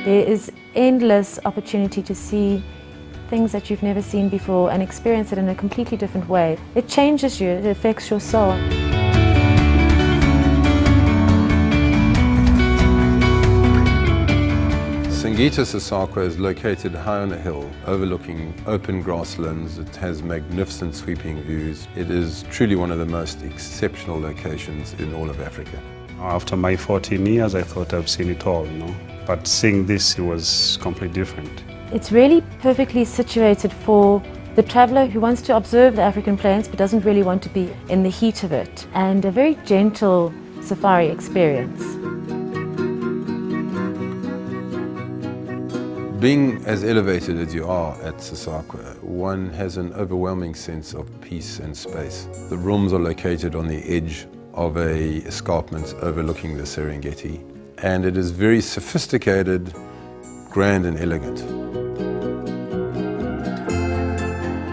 There is endless opportunity to see things that you've never seen before and experience it in a completely different way. It changes you, it affects your soul. Singita Sasakwa is located high on a hill overlooking open grasslands. It has magnificent sweeping views. It is truly one of the most exceptional locations in all of Africa. After my 14 years, I thought I've seen it all, But seeing this, it was completely different. It's really perfectly situated for the traveller who wants to observe the African plains but doesn't really want to be in the heat of it, and a very gentle safari experience. Being as elevated as you are at Sasakwa, one has an overwhelming sense of peace and space. The rooms are located on the edge of an escarpment overlooking the Serengeti, and it is very sophisticated, grand and elegant.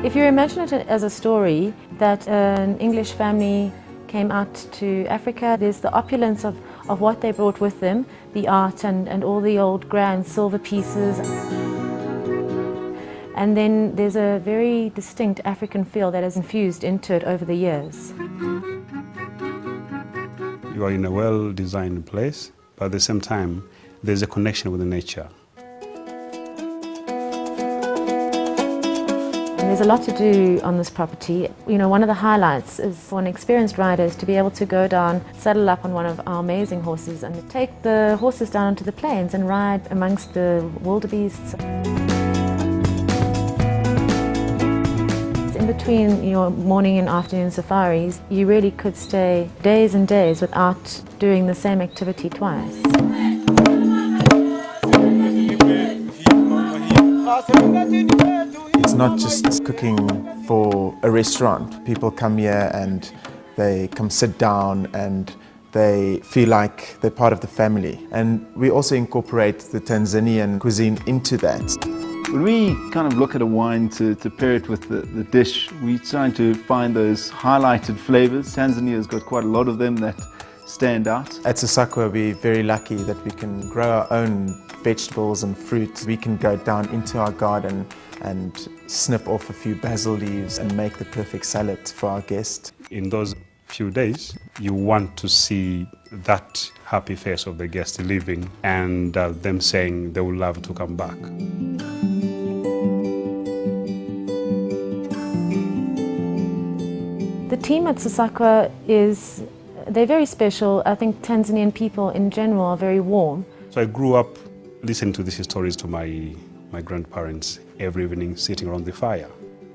If you imagine it as a story that an English family came out to Africa, there's the opulence of what they brought with them, the art and all the old grand silver pieces. And then there's a very distinct African feel that has infused into it over the years. You are in a well-designed place, but at the same time, there's a connection with the nature. There's a lot to do on this property. One of the highlights is for an experienced rider is to be able to go down, saddle up on one of our amazing horses and take the horses down onto the plains and ride amongst the wildebeests. In between your morning and afternoon safaris, you really could stay days and days without doing the same activity twice. It's not just cooking for a restaurant. People come here and they come sit down and they feel like they're part of the family. And we also incorporate the Tanzanian cuisine into that. When we kind of look at a wine to pair it with the dish, we're trying to find those highlighted flavors. Tanzania's got quite a lot of them that stand out. At Sasakwa, we're very lucky that we can grow our own vegetables and fruit. We can go down into our garden and snip off a few basil leaves and make the perfect salad for our guest. In those few days, you want to see that happy face of the guest leaving and them saying they would love to come back. The team at Sasakwa they're very special. I think Tanzanian people in general are very warm. So I grew up listening to these stories to my grandparents every evening, sitting around the fire.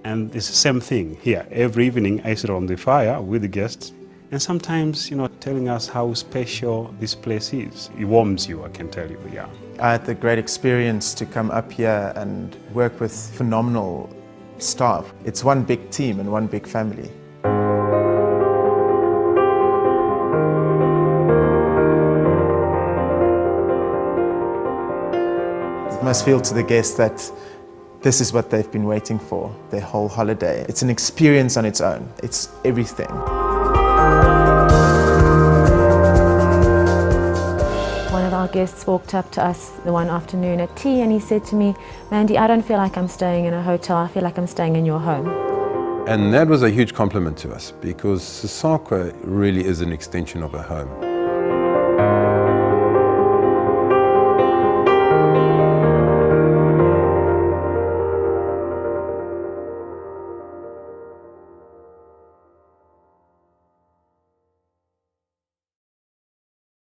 And it's the same thing here. Every evening I sit around the fire with the guests and sometimes, telling us how special this place is. It warms you, I can tell you, yeah. I had the great experience to come up here and work with phenomenal staff. It's one big team and one big family. It must feel to the guests that this is what they've been waiting for their whole holiday. It's an experience on its own. It's everything. One of our guests walked up to us the one afternoon at tea and he said to me, "Mandy, I don't feel like I'm staying in a hotel, I feel like I'm staying in your home." And that was a huge compliment to us because Sasakwa really is an extension of a home.